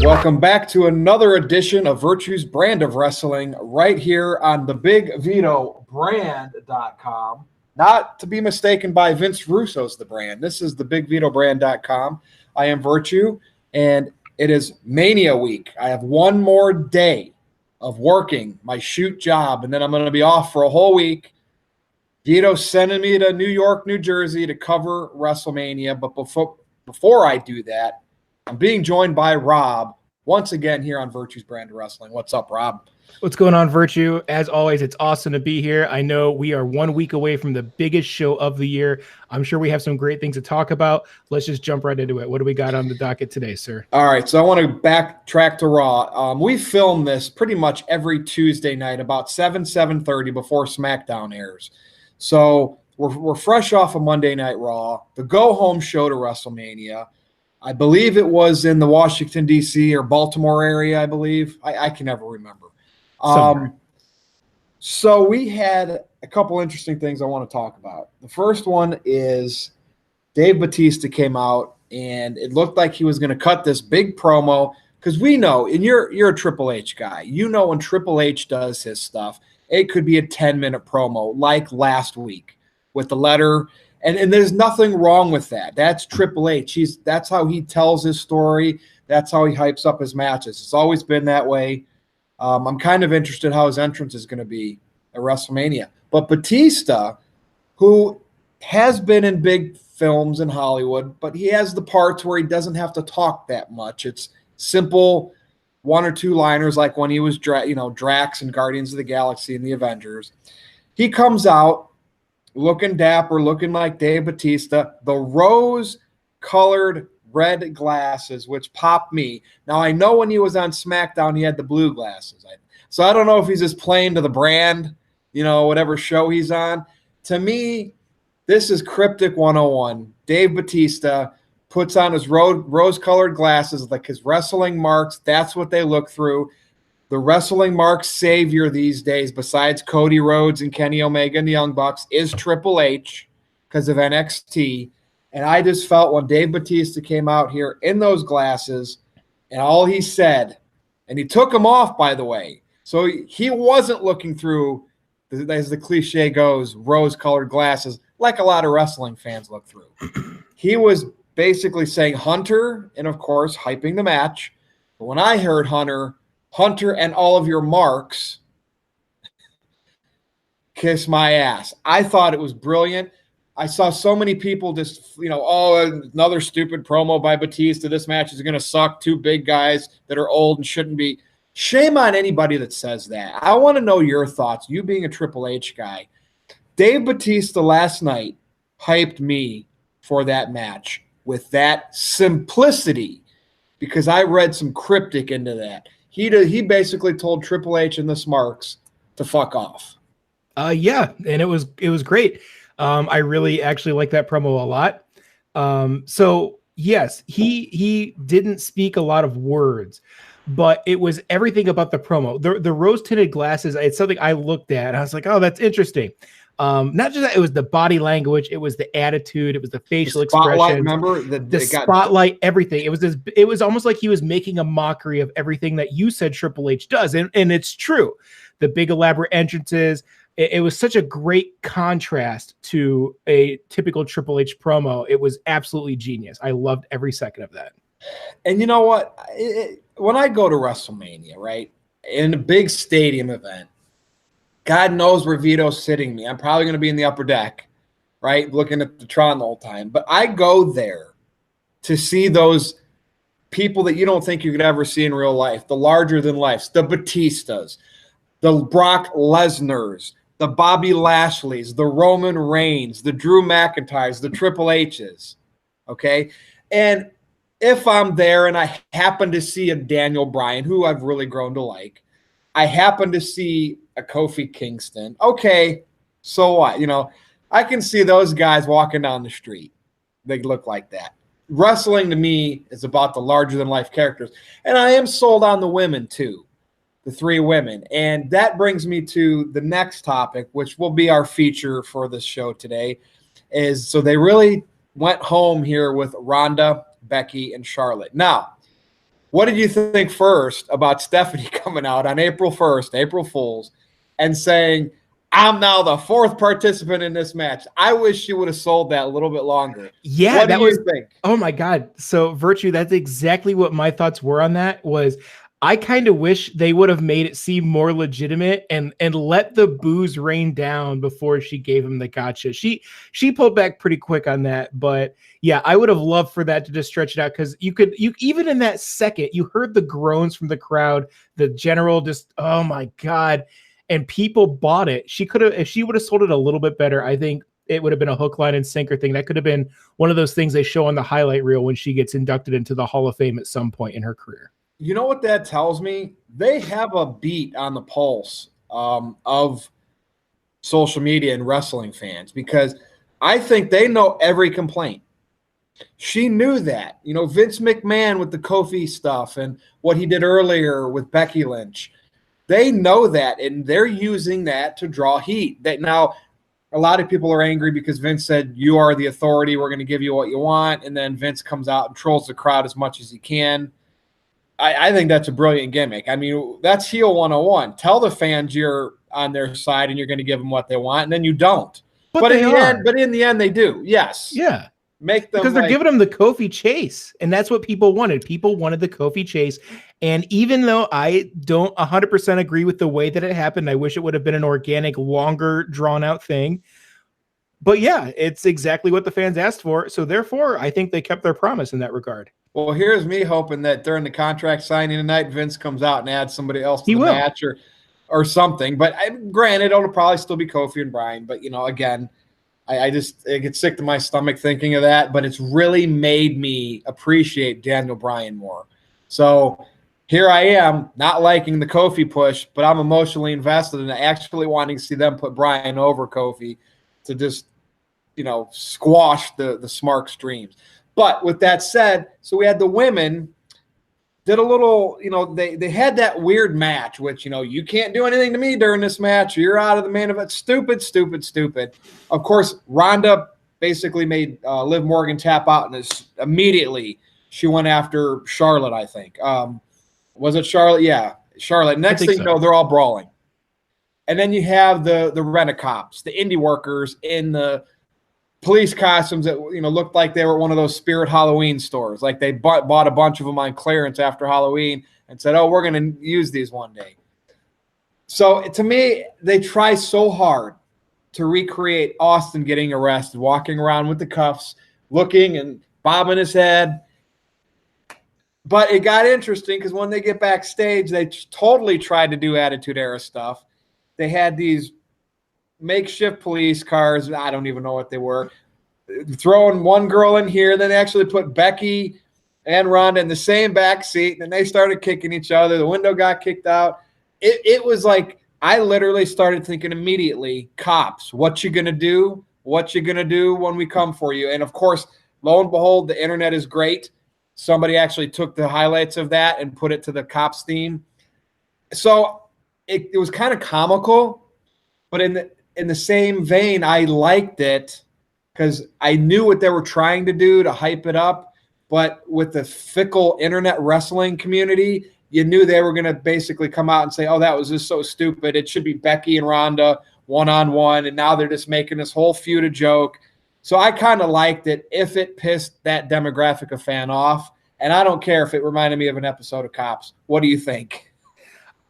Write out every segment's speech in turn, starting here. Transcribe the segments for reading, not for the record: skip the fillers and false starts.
Welcome back to another edition of Virtue's Brand of Wrestling right here on the Big Vito Brand.com. Not to be mistaken by Vince Russo's The Brand. This is the Big Vito Brand.com. I am Virtue, and it is Mania week. I have one more day of working my shoot job, and then I'm going to be off for a whole week. Vito's sending me to New York, New Jersey to cover WrestleMania, but before I do that, I'm being joined by Rob once again here on Virtue's Brand of Wrestling. What's up, Rob? What's going on, Virtue? As always, it's awesome to be here. I know we are 1 week away from the biggest show of the year. I'm sure we have some great things to talk about. Let's just jump right into it. What do we got on the docket today, sir? All right, so I want to backtrack to Raw. We film this pretty much every Tuesday night about 7:30 before SmackDown airs. So we're fresh off of Monday Night Raw, the go-home show to WrestleMania. I believe it was in the Washington, D.C. or Baltimore area, I believe. I can never remember. So we had a couple interesting things I want to talk about. The first one is Dave Bautista came out, and it looked like he was going to cut this big promo because we know, and you're a Triple H guy. You know when Triple H does his stuff, it could be a 10-minute promo like last week with the letter. And there's nothing wrong with that. That's Triple H. That's how he tells his story. That's how he hypes up his matches. It's always been that way. I'm kind of interested how his entrance is going to be at WrestleMania. But Batista, who has been in big films in Hollywood, but he has the parts where he doesn't have to talk that much. It's simple one or two liners like when he was Drax in Guardians of the Galaxy and the Avengers. He comes out looking dapper, looking like Dave Bautista, the rose-colored red glasses, which popped me. Now, I know when he was on SmackDown, he had the blue glasses. So I don't know if he's just playing to the brand, whatever show he's on. To me, this is Cryptic 101. Dave Bautista puts on his rose-colored glasses like his wrestling marks. That's what they look through. The wrestling mark savior these days, besides Cody Rhodes and Kenny Omega and the Young Bucks, is Triple H because of NXT. And I just felt when Dave Bautista came out here in those glasses and all he said, and he took them off, by the way. So he wasn't looking through, as the cliche goes, rose-colored glasses like a lot of wrestling fans look through. He was basically saying Hunter and, of course, hyping the match. But when I heard Hunter and all of your marks, kiss my ass. I thought it was brilliant. I saw so many people just, another stupid promo by Batista. This match is going to suck. Two big guys that are old and shouldn't be. Shame on anybody that says that. I want to know your thoughts, you being a Triple H guy. Dave Bautista last night hyped me for that match with that simplicity because I read some cryptic into that. He basically told Triple H and the Smarks to fuck off. Yeah, and it was great. I really actually like that promo a lot. So yes, he didn't speak a lot of words, but it was everything about the promo. The rose tinted glasses. It's something I looked at. And I was like, oh, that's interesting. Not just that, it was the body language, it was the attitude, it was the facial expression. Remember the spotlight, everything. It was almost like he was making a mockery of everything that you said Triple H does, and it's true. The big elaborate entrances. It was such a great contrast to a typical Triple H promo. It was absolutely genius. I loved every second of that. And you know what? When I go to WrestleMania, right, in a big stadium event, God knows where Vito's sitting me. I'm probably going to be in the upper deck, right, looking at the Tron the whole time. But I go there to see those people that you don't think you could ever see in real life, the larger-than-lifes, the Batistas, the Brock Lesnars, the Bobby Lashleys, the Roman Reigns, the Drew McIntyres, the Triple H's, okay? And if I'm there and I happen to see a Daniel Bryan, who I've really grown to like, I happen to see a Kofi Kingston. Okay, so what? I can see those guys walking down the street. They look like that. Wrestling to me is about the larger-than-life characters. And I am sold on the women too, the three women. And that brings me to the next topic, which will be our feature for this show today, is so they really went home here with Ronda, Becky, and Charlotte. Now, What did you think first about Stephanie coming out on April 1st, April Fool's, and saying, I'm now the fourth participant in this match? I wish she would have sold that a little bit longer. Yeah, What do that you was, think? oh my God. So Virtue, that's exactly what my thoughts were on that. Was I kind of wish they would have made it seem more legitimate and let the booze rain down before she gave him the gotcha. She pulled back pretty quick on that, but yeah, I would have loved for that to just stretch it out, because you even in that second, you heard the groans from the crowd, the general just, oh my God, and people bought it. She could have, if she would have sold it a little bit better, I think it would have been a hook, line, and sinker thing. That could have been one of those things they show on the highlight reel when she gets inducted into the Hall of Fame at some point in her career. You know what that tells me? They have a beat on the pulse of social media and wrestling fans, because I think they know every complaint. She knew that. You know, Vince McMahon with the Kofi stuff and what he did earlier with Becky Lynch. They know that, and they're using that to draw heat. That now a lot of people are angry because Vince said, you are the authority, we're going to give you what you want, and then Vince comes out and trolls the crowd as much as he can. I think that's a brilliant gimmick. I mean, that's heel 101. Tell the fans you're on their side and you're going to give them what they want, and then you don't. But in the end, they do. Yes. Yeah. Make them, because they're giving them the Kofi chase, and that's what people wanted. People wanted the Kofi chase. And even though I don't 100% agree with the way that it happened, I wish it would have been an organic, longer, drawn out thing. But yeah, it's exactly what the fans asked for. So therefore, I think they kept their promise in that regard. Well, here's me hoping that during the contract signing tonight, Vince comes out and adds somebody else to the match or something. But granted, it'll probably still be Kofi and Bryan. But, you know, again, I get sick to my stomach thinking of that. But it's really made me appreciate Daniel Bryan more. So here I am, not liking the Kofi push, but I'm emotionally invested in actually wanting to see them put Bryan over Kofi to just, you know, squash the Smarks' dreams. But with that said, so we had the women did a little, you know, they had that weird match, which, you know, you can't do anything to me during this match. You're out of the main event. Stupid, stupid, stupid. Of course, Ronda basically made Liv Morgan tap out, and immediately she went after Charlotte, I think. Was it Charlotte? Yeah, Charlotte. Next thing you know, they're all brawling. And then you have the rent-a-cops, the indie workers in the police costumes that, you know, looked like they were one of those Spirit Halloween stores. Like they bought a bunch of them on clearance after Halloween and said, oh, we're going to use these one day. So to me, they try so hard to recreate Austin getting arrested, walking around with the cuffs, looking and bobbing his head. But it got interesting because when they get backstage, they totally tried to do Attitude Era stuff. They had these makeshift police cars. I don't even know what they were. Throwing one girl in here. Then they actually put Becky and Ronda in the same back seat. And then they started kicking each other. The window got kicked out. It was like, I literally started thinking immediately, cops, what you going to do? What you going to do when we come for you? And of course, lo and behold, the internet is great. Somebody actually took the highlights of that and put it to the cops theme. So it was kind of comical, but in the same vein, I liked it because I knew what they were trying to do to hype it up. But with the fickle internet wrestling community, you knew they were going to basically come out and say, oh, that was just so stupid. It should be Becky and Ronda one-on-one. And now they're just making this whole feud a joke. So I kind of liked it if it pissed that demographic of fan off. And I don't care if it reminded me of an episode of Cops. What do you think?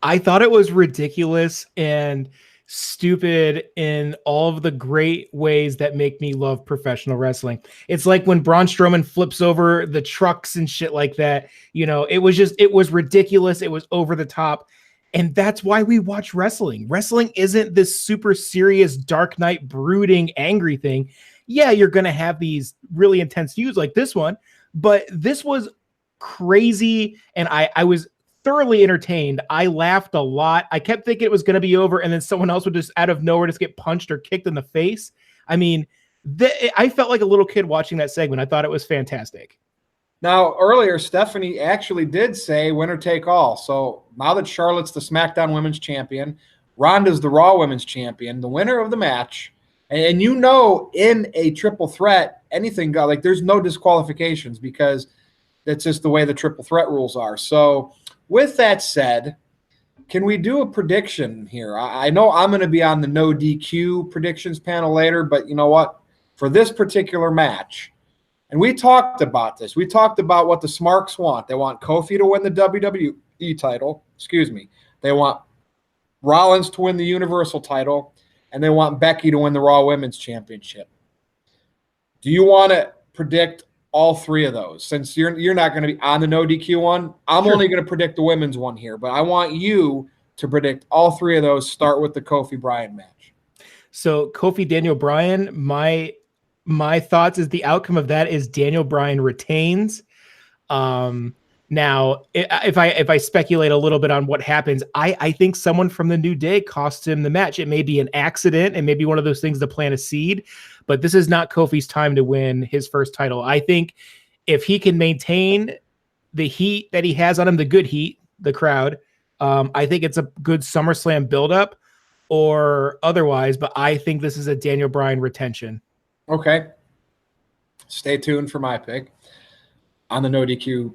I thought it was ridiculous and stupid in all of the great ways that make me love professional wrestling. It's like when Braun Strowman flips over the trucks and shit like that. You know, it was ridiculous. It was over the top. And that's why we watch wrestling. Wrestling isn't this super serious, dark night, brooding, angry thing. Yeah, you're going to have these really intense feuds like this one, but this was crazy. And I was thoroughly entertained. I laughed a lot. I kept thinking it was going to be over, and then someone else would just out of nowhere just get punched or kicked in the face. I mean, I felt like a little kid watching that segment. I thought it was fantastic. Now, earlier, Stephanie actually did say winner take all. So now that Charlotte's the SmackDown Women's Champion, Ronda's the Raw Women's Champion, the winner of the match, and you know, in a triple threat, anything got, like, there's no disqualifications because That's just the way the triple threat rules are. So with that said, can we do a prediction here? I know I'm going to be on the no DQ predictions panel later, but you know what? For this particular match, and we talked about this. We talked about what the Smarks want. They want Kofi to win the WWE title. Excuse me. They want Rollins to win the Universal title, and they want Becky to win the Raw Women's Championship. Do you want to predict all three of those? Since you're not going to be on the no DQ one, I'm only going to predict the women's one here, but I want you to predict all three of those. Start with the Kofi Bryan match. So Kofi Daniel Bryan, my thoughts is the outcome of that is Daniel Bryan retains. Now, if I speculate a little bit on what happens, I think someone from the New Day costs him the match. It may be an accident, and maybe one of those things to plant a seed, but this is not Kofi's time to win his first title. I think if he can maintain the heat that he has on him, the good heat, the crowd, I think it's a good SummerSlam buildup or otherwise, but I think this is a Daniel Bryan retention. Okay. Stay tuned for my pick on the no DQ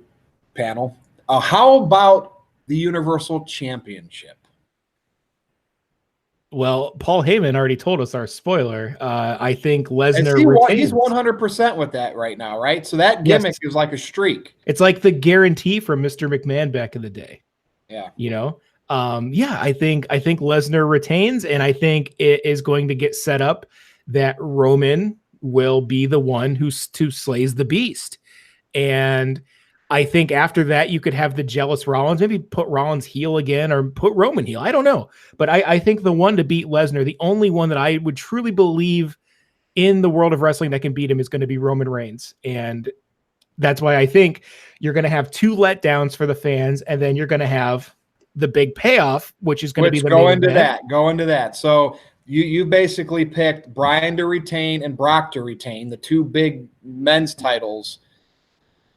panel. How about the Universal Championship? Well, Paul Heyman already told us our spoiler. I think Lesnar retains. He's 100% with that right now, right? So that gimmick is like a streak. It's like the guarantee from Mr. McMahon back in the day. Yeah. You know? I think Lesnar retains, and I think it is going to get set up that Roman will be the one who slays the beast. And I think after that, you could have the jealous Rollins, maybe put Rollins heel again or put Roman heel. I don't know. But I think the one to beat Lesnar, the only one that I would truly believe in the world of wrestling that can beat him is going to be Roman Reigns. And that's why I think you're going to have two letdowns for the fans, and then you're going to have the big payoff, which is going to be the go into that. So you basically picked Bryan to retain and Brock to retain, the two big men's titles,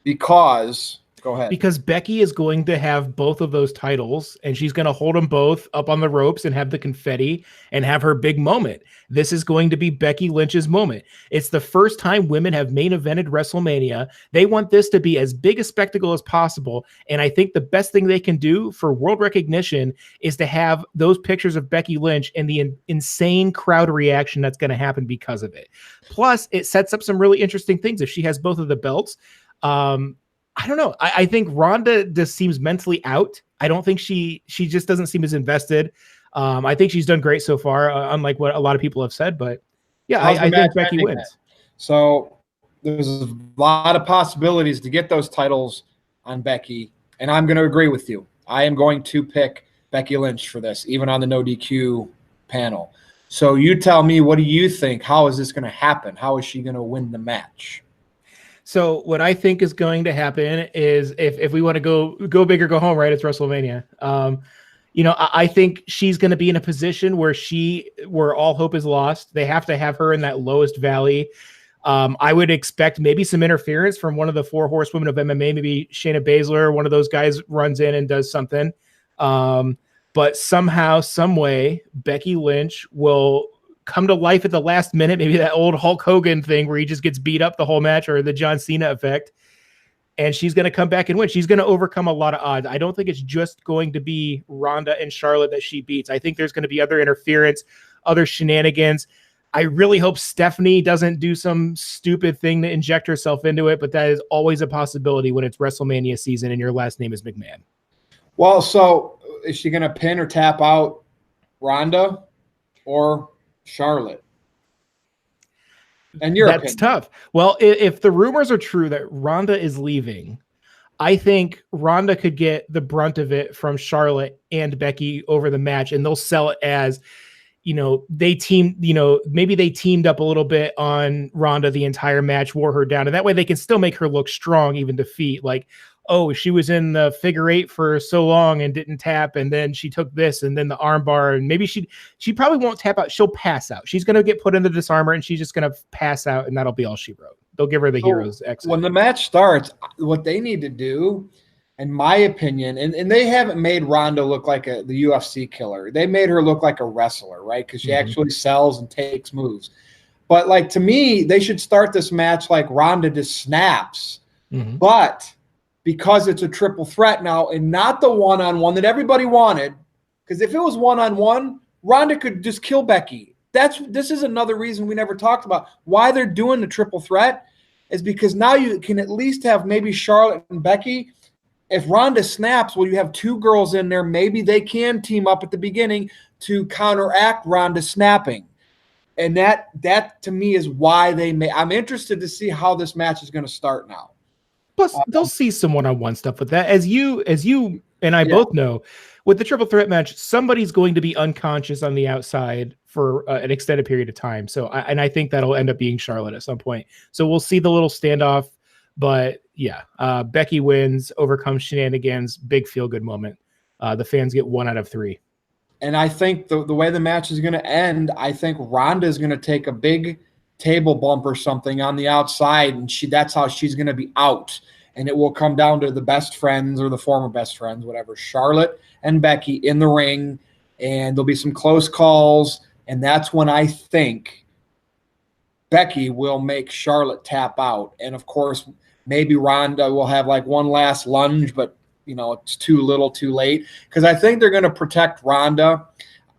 because go ahead. Because Becky is going to have both of those titles, and she's going to hold them both up on the ropes and have the confetti and have her big moment. This is going to be Becky Lynch's moment. It's the first time women have main evented WrestleMania. They want this to be as big a spectacle as possible. And I think the best thing they can do for world recognition is to have those pictures of Becky Lynch and the insane crowd reaction that's going to happen because of it. Plus, it sets up some really interesting things. If she has both of the belts, I don't know. I think Ronda just seems mentally out. I don't think she just doesn't seem as invested. I think she's done great so far, unlike what a lot of people have said. But yeah, I think Becky wins. That? So there's a lot of possibilities to get those titles on Becky, and I'm going to agree with you. I am going to pick Becky Lynch for this, even on the no DQ panel. So you tell me, what do you think? How is this going to happen? How is she going to win the match? So what I think is going to happen is if we want to go big or go home, right? It's WrestleMania. I think she's going to be in a position where all hope is lost. They have to have her in that lowest valley. I would expect maybe some interference from one of the four horsewomen of MMA. Maybe Shayna Baszler, one of those guys, runs in and does something. But somehow, some way, Becky Lynch will come to life at the last minute. Maybe that old Hulk Hogan thing where he just gets beat up the whole match, or the John Cena effect. And she's going to come back and win. She's going to overcome a lot of odds. I don't think it's just going to be Ronda and Charlotte that she beats. I think there's going to be other interference, other shenanigans. I really hope Stephanie doesn't do some stupid thing to inject herself into it, but that is always a possibility when it's WrestleMania season and your last name is McMahon. Well, so is she going to pin or tap out Ronda or Charlotte? And that's tough. Well, if the rumors are true that Ronda is leaving, I think Ronda could get the brunt of it from Charlotte and Becky over the match, and they'll sell it as, maybe they teamed up a little bit on Ronda the entire match, wore her down, and that way they can still make her look strong, even defeat. Like, oh, she was in the figure eight for so long and didn't tap, and then she took this and then the arm bar, and maybe she probably won't tap out. She'll pass out. She's going to get put in the disarmer, and she's just going to pass out, and that'll be all she wrote. They'll give her the hero's exit. When the match starts, what they need to do, in my opinion, and they haven't made Ronda look like the UFC killer. They made her look like a wrestler, right? Because she actually sells and takes moves. But, like, to me, they should start this match like Ronda just snaps. But because it's a triple threat now and not the one-on-one that everybody wanted. Because if it was one-on-one, Ronda could just kill Becky. This is another reason we never talked about why they're doing the triple threat, is because now you can at least have maybe Charlotte and Becky. If Ronda snaps, well, you have two girls in there. Maybe they can team up at the beginning to counteract Ronda snapping. And that to me is why I'm interested to see how this match is going to start now. Plus, they'll see some one-on-one stuff with that. As you and I both know, with the triple threat match, somebody's going to be unconscious on the outside for an extended period of time. So, I think that'll end up being Charlotte at some point. So we'll see the little standoff. But yeah, Becky wins, overcomes shenanigans, big feel-good moment. The fans get 1 out of 3. And I think the way the match is going to end, I think Ronda is going to take a big table bump or something on the outside, and that's how she's going to be out. And it will come down to the best friends or the former best friends, whatever, Charlotte and Becky in the ring, and there'll be some close calls, and that's when I think Becky will make Charlotte tap out. And, of course, maybe Ronda will have like one last lunge, but it's too little, too late. Because I think they're going to protect Ronda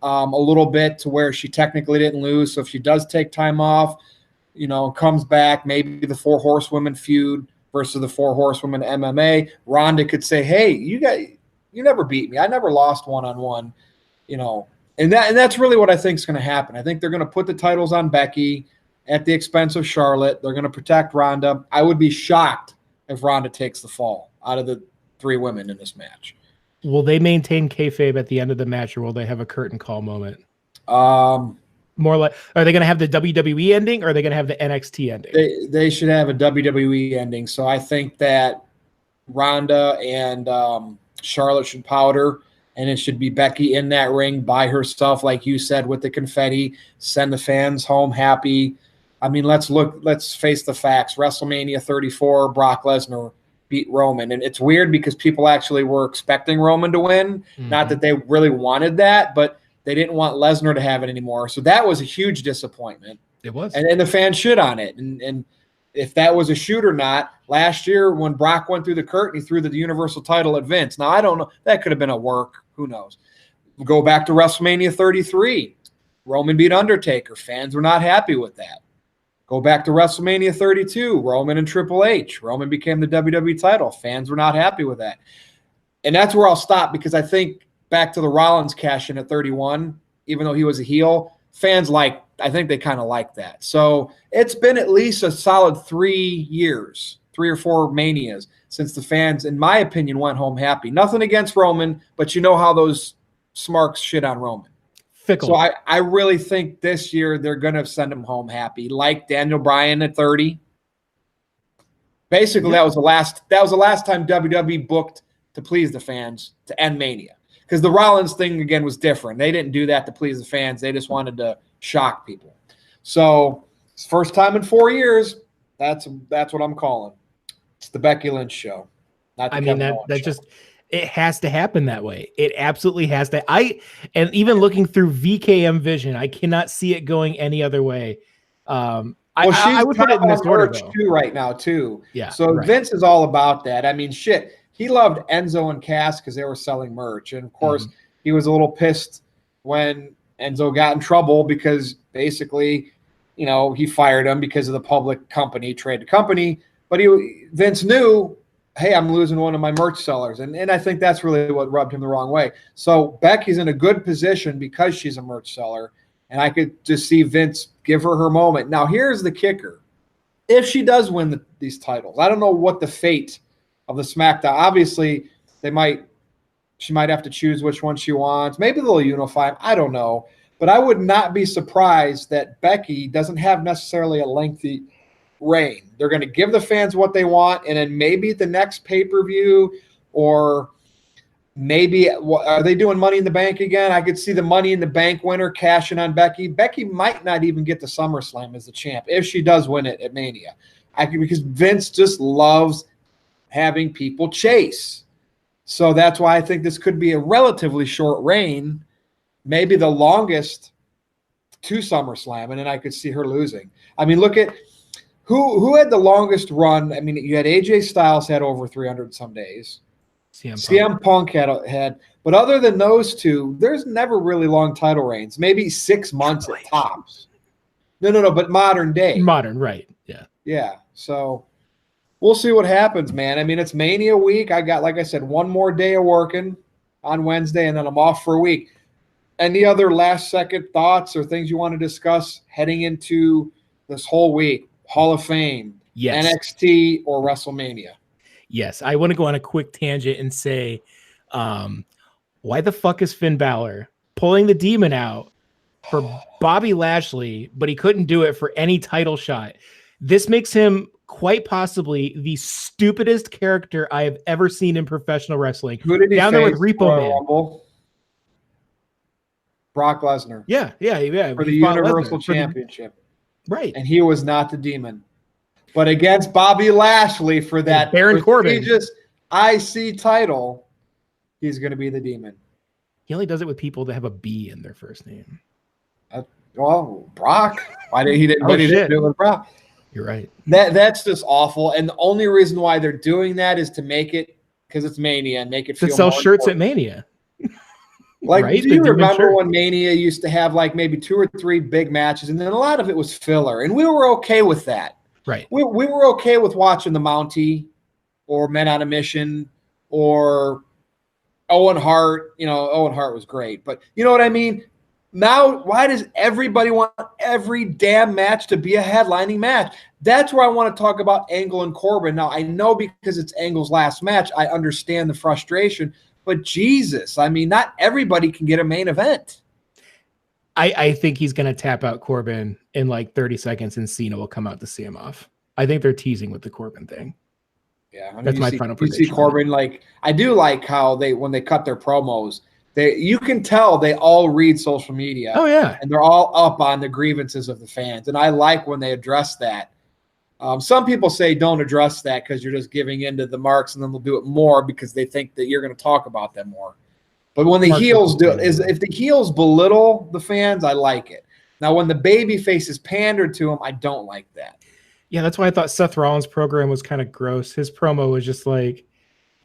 a little bit to where she technically didn't lose. So if she does take time off, comes back, maybe the 4 horsewomen feud versus the 4 horsewomen MMA, Ronda could say, hey, you never beat me. I never lost one-on-one, And that's really what I think is going to happen. I think they're going to put the titles on Becky at the expense of Charlotte. They're going to protect Ronda. I would be shocked if Ronda takes the fall out of the 3 women in this match. Will they maintain kayfabe at the end of the match, or will they have a curtain call moment? More like, are they going to have the WWE ending, or are they going to have the NXT ending? They should have a WWE ending. So I think that Ronda and Charlotte should powder, and it should be Becky in that ring by herself, like you said, with the confetti, send the fans home happy. I mean, let's face the facts. WrestleMania 34, Brock Lesnar beat Roman. And it's weird because people actually were expecting Roman to win. Mm-hmm. Not that they really wanted that, but they didn't want Lesnar to have it anymore. So that was a huge disappointment. It was. And the fans shit on it. And if that was a shoot or not, last year when Brock went through the curtain, he threw the Universal title at Vince. Now, I don't know. That could have been a work. Who knows? Go back to WrestleMania 33. Roman beat Undertaker. Fans were not happy with that. Go back to WrestleMania 32, Roman and Triple H. Roman became the WWE title. Fans were not happy with that. And that's where I'll stop, because I think back to the Rollins cash-in at 31, even though he was a heel, fans I think they kind of like that. So it's been at least a solid 3 years, 3 or 4 Manias, since the fans, in my opinion, went home happy. Nothing against Roman, but you know how those smarks shit on Roman. Fickle. So I really think this year they're going to send him home happy, like Daniel Bryan at 30. Basically, that was the last time WWE booked to please the fans to end Mania, because the Rollins thing again was different. They didn't do that to please the fans. They just wanted to shock people. So it's first time in 4 years. That's what I'm calling. It's the Becky Lynch show. Not the Kevin Owens show. Just. It has to happen that way. It absolutely has to. And even looking through VKM vision, I cannot see it going any other way. I would put it in this order too right now too. Yeah. So right. Vince is all about that. I mean, shit. He loved Enzo and Cass because they were selling merch, and of course he was a little pissed when Enzo got in trouble because basically, he fired him because of the public company, traded company. But Vince knew, hey, I'm losing one of my merch sellers. And I think that's really what rubbed him the wrong way. So Becky's in a good position because she's a merch seller, and I could just see Vince give her moment. Now, here's the kicker. If she does win these titles, I don't know what the fate of the SmackDown. Obviously, she might have to choose which one she wants. Maybe they'll unify them. I don't know. But I would not be surprised that Becky doesn't have necessarily a lengthy reign. They're going to give the fans what they want, and then maybe the next pay-per-view, or maybe are they doing Money in the Bank again? I could see the Money in the Bank winner cashing on Becky. Becky might not even get to SummerSlam as the champ if she does win it at Mania. Because Vince just loves having people chase. So that's why I think this could be a relatively short reign, maybe the longest to SummerSlam, and then I could see her losing. I mean, look at Who had the longest run? I mean, you had AJ Styles had over 300 some days. CM Punk had, but other than those two, there's never really long title reigns. Maybe 6 months at tops. No, but modern day. Modern, right? Yeah. Yeah. So we'll see what happens, man. I mean, it's Mania week. I got, like I said, one more day of working on Wednesday, and then I'm off for a week. Any other last-second thoughts or things you want to discuss heading into this whole week? Hall of Fame, yes. NXT, or WrestleMania? Yes, I want to go on a quick tangent and say, why the fuck is Finn Balor pulling the demon out for Bobby Lashley, but he couldn't do it for any title shot? This makes him quite possibly the stupidest character I have ever seen in professional wrestling. Who did he down face there with Repo Man? Rumble? Brock Lesnar. Yeah. For the Universal Championship. Right. And he was not the demon. But against Bobby Lashley for that Baron prestigious IC title, he's going to be the demon. He only does it with people that have a B in their first name. Well, Brock. Why did he didn't do it with Brock? You're right. That's just awful. And the only reason why they're doing that is to make it, because it's Mania, and make it feel to sell more shirts important. at Mania. Like, right? Do you remember when Mania used to have like maybe 2 or 3 big matches, and then a lot of it was filler, and we were okay with that. Right. We were okay with watching the Mountie or Men on a Mission or Owen Hart. Owen Hart was great, but you know what I mean? Now, why does everybody want every damn match to be a headlining match? That's where I want to talk about Angle and Corbin. Now, I know because it's Angle's last match, I understand the frustration, but Jesus, I mean, not everybody can get a main event. I think he's going to tap out Corbin in like 30 seconds and Cena will come out to see him off. I think they're teasing with the Corbin thing. Yeah. I mean, that's my final prediction. You see Corbin, like, I do like how when they cut their promos, you can tell they all read social media. Oh, yeah. And they're all up on the grievances of the fans. And I like when they address that. Some people say don't address that because you're just giving in to the marks, and then they'll do it more because they think that you're going to talk about them more. But when the heels do it, if the heels belittle the fans, I like it. Now, when the baby faces pandered to them, I don't like that. Yeah, that's why I thought Seth Rollins' program was kind of gross. His promo was just like,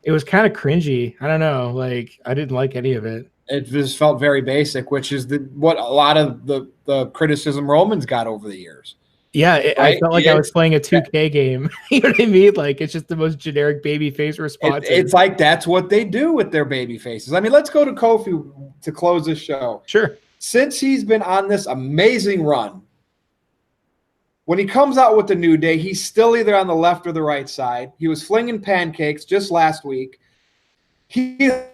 it was kind of cringy. I don't know. Like, I didn't like any of it. It just felt very basic, which is what a lot of the criticism Roman's got over the years. Yeah, I felt like I was playing a 2K game. You know what I mean? Like, it's just the most generic baby face response. It's like that's what they do with their baby faces. I mean, let's go to Kofi to close this show. Sure. Since he's been on this amazing run, when he comes out with the New Day, he's still either on the left or the right side. He was flinging pancakes just last week. He didn't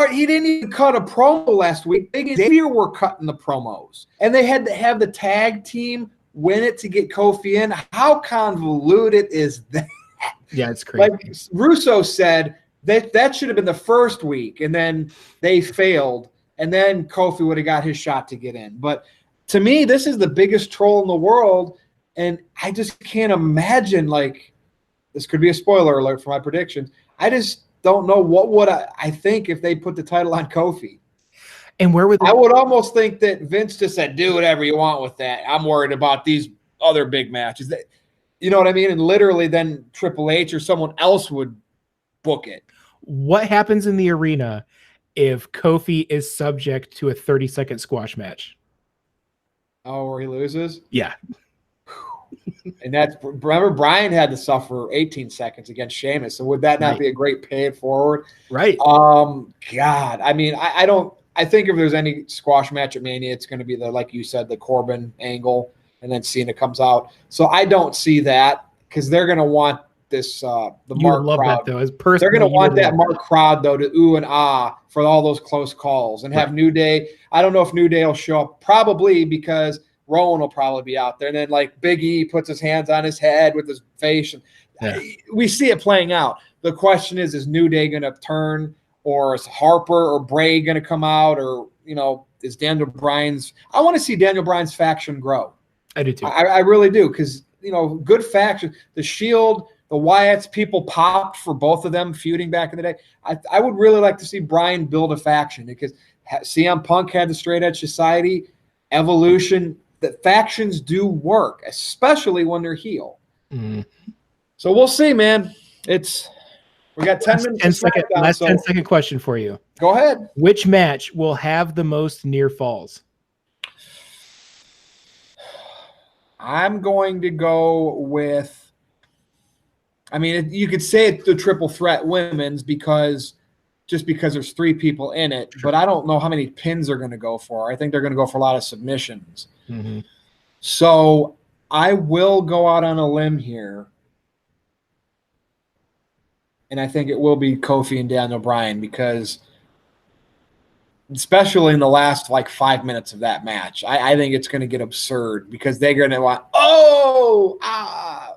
even cut a promo last week. Big and Xavier were cutting the promos, and they had to have the tag team win it to get Kofi in. How convoluted is that? Yeah, it's crazy. Like Russo said, that should have been the first week, and then they failed, and then Kofi would have got his shot to get in. But to me, this is the biggest troll in the world, and I just can't imagine, like, this could be a spoiler alert for my predictions. I just don't know what would I think if they put the title on Kofi. And where would I would almost think that Vince just said, do whatever you want with that. I'm worried about these other big matches. You know what I mean? And literally then Triple H or someone else would book it. What happens in the arena if Kofi is subject to a 30-second squash match? Oh, where he loses? Yeah. And remember, Brian had to suffer 18 seconds against Sheamus. So would that not be a great pay it forward? Right. God. I mean, I think if there's any squash match at Mania, it's going to be like you said, the Corbin angle, and then Cena comes out. So I don't see that because they're going to want this the Mark crowd. That, though, they're going to want that Mark crowd though to ooh and ah for all those close calls and have New Day. I don't know if New Day will show up, probably because Rowan will probably be out there, and then like Big E puts his hands on his head with his face, and we see it playing out. The question is New Day going to turn? Or is Harper or Bray going to come out? Or, is Daniel Bryan's – I want to see Daniel Bryan's faction grow. I do too. I really do because, good faction. The Shield, the Wyatts, people popped for both of them feuding back in the day. I would really like to see Bryan build a faction because CM Punk had the Straight Edge Society. Evolution that factions do work, especially when they're heel. Mm. So we'll see, man. We got 10 minutes. 10-second question for you. Go ahead. Which match will have the most near falls? I'm going to go with, I mean, you could say it's the triple threat women's because there's 3 people in it, but I don't know how many pins they're going to go for. I think they're going to go for a lot of submissions. Mm-hmm. So I will go out on a limb here, and I think it will be Kofi and Daniel Bryan because especially in the last 5 minutes of that match, I think it's going to get absurd because they're going to want,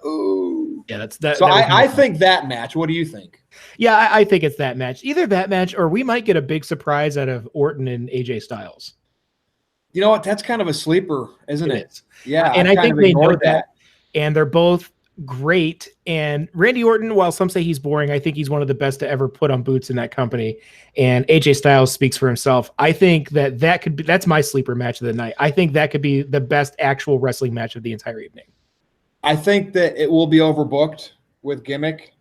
ooh. Yeah, that. So I think that match. What do you think? Yeah, I think it's that match. Either that match or we might get a big surprise out of Orton and AJ Styles. You know what? That's kind of a sleeper, isn't it? Yeah, and I think they know that. And they're both great. And Randy Orton, while some say he's boring, I think he's one of the best to ever put on boots in that company. And AJ Styles speaks for himself. I think that could be, that's my sleeper match of the night. I think that could be the best actual wrestling match of the entire evening. I think that it will be overbooked with gimmick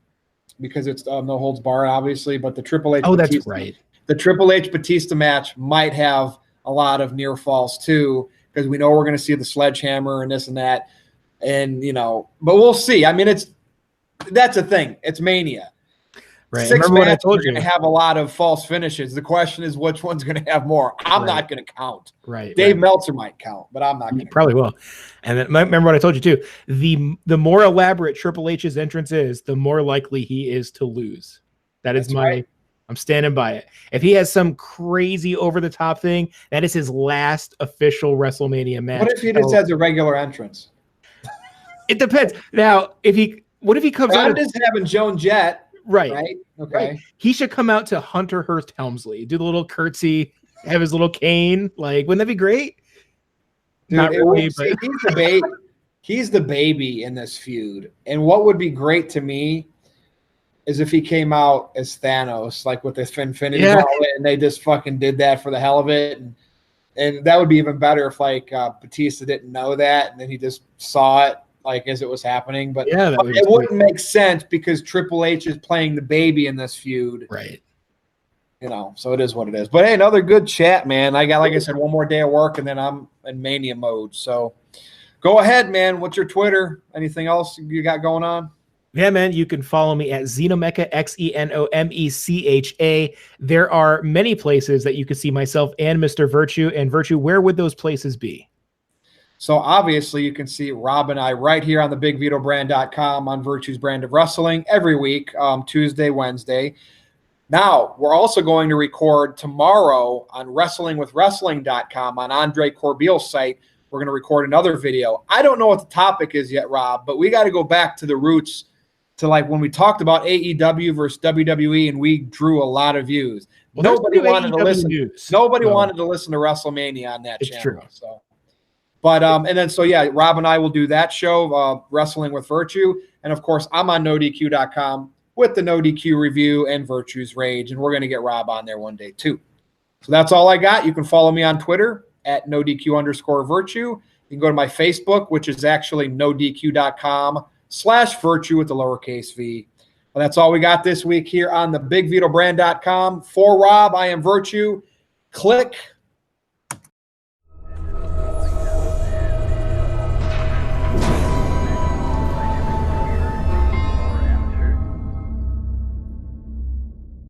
because it's no holds barred, obviously. But the Triple H, that's right. The Triple H Batista match might have a lot of near falls too, because we know we're going to see the sledgehammer and this and that, and but we'll see. I mean, that's a thing. It's Mania. Right. 6 matches are going to have a lot of false finishes. The question is which one's going to have more. I'm not going to count. Right. Dave Meltzer might count, but I'm not going to. Probably will. And then, remember what I told you too. The more elaborate Triple H's entrance is, the more likely he is to lose. That's right. I'm standing by it. If he has some crazy over the top thing, that is his last official WrestleMania match. What if he just has a regular entrance? It depends. Now, what if he comes out? I'm just having Joan Jett. Right. Okay. Right. He should come out to Hunter Hearst Helmsley, do the little curtsy, have his little cane. Wouldn't that be great? Dude, not really, but he's the baby in this feud. And what would be great to me is if he came out as Thanos, with this Infinity Gauntlet, and they just fucking did that for the hell of it. And that would be even better if Batista didn't know that and then he just saw it as it was happening. But it wouldn't make sense because Triple H is playing the baby in this feud. Right. So it is what it is. But hey, another good chat, man. I got, like I said, one more day of work and then I'm in Mania mode. So go ahead, man. What's your Twitter? Anything else you got going on? Yeah, man, you can follow me at Xenomecha, Xenomecha. There are many places that you can see myself and Mr. Virtue. And Virtue, where would those places be? So obviously you can see Rob and I right here on the BigVitoBrand.com on Virtue's Brand of Wrestling every week, Tuesday, Wednesday. Now, we're also going to record tomorrow on WrestlingWithWrestling.com on Andre Corbeil's site. We're going to record another video. I don't know what the topic is yet, Rob, but we got to go back to the roots to when we talked about AEW versus WWE and we drew a lot of views. Well, nobody wanted to listen. Nobody wanted to listen to WrestleMania on that channel. It's true. So. But Rob and I will do that show, Wrestling with Virtue. And of course, I'm on NoDQ.com with the NoDQ review and Virtue's Rage. And we're going to get Rob on there one day too. So that's all I got. You can follow me on Twitter at NoDQ_Virtue. You can go to my Facebook, which is actually NoDQ.com/Virtue with the lowercase v. Well, that's all we got this week here on the BigVitoBrand.com. For Rob, I am Virtue. Click